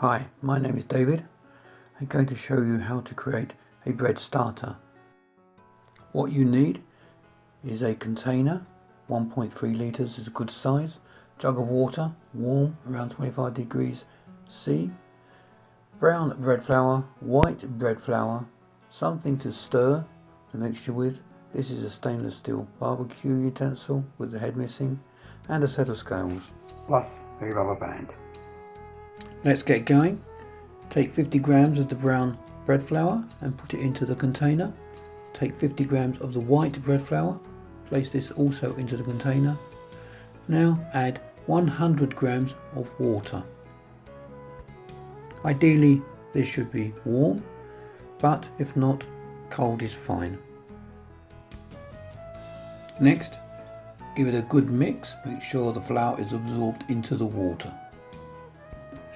Hi, my name is David. I'm going to show you how to create a bread starter. What you need is a container, 1.3 litres is a good size, jug of water, warm around 25 degrees C, brown bread flour, white bread flour, something to stir the mixture with. This is a stainless steel barbecue utensil with the head missing, and a set of scales, plus a rubber band. Let's get going. Take 50 grams of the brown bread flour and put it into the container. Take 50 grams of the white bread flour, place this also into the container. Now add 100 grams of water. Ideally this should be warm, but if not, cold is fine. Next, give it a good mix. Make sure the flour is absorbed into the water.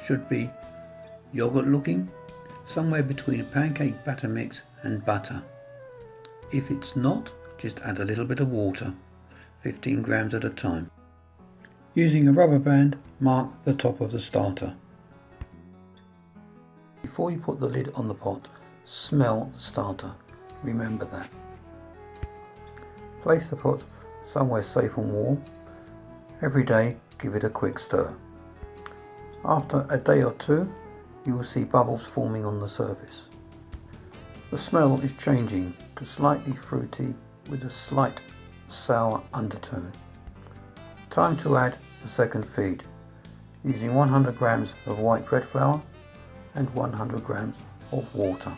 Should be yogurt looking, somewhere between a pancake batter mix and butter. If it's not, just add a little bit of water, 15 grams at a time. Using a rubber band, mark the top of the starter. Before you put the lid on the pot, smell the starter. Remember that. Place the pot somewhere safe and warm. Every day, give it a quick stir. After a day or two, you will see bubbles forming on the surface. The smell is changing to slightly fruity with a slight sour undertone. Time to add the second feed, using 100 grams of white bread flour and 100 grams of water.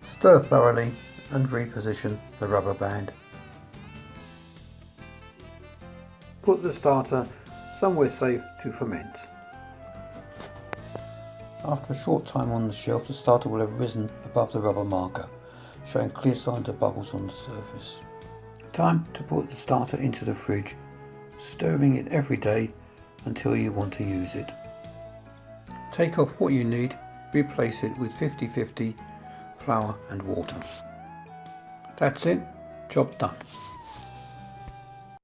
Stir thoroughly and reposition the rubber band. Put the starter somewhere safe to ferment. After a short time on the shelf, the starter will have risen above the rubber marker, showing clear signs of bubbles on the surface. Time to put the starter into the fridge, stirring it every day until you want to use it. Take off what you need, replace it with 50-50 flour and water. That's it, job done.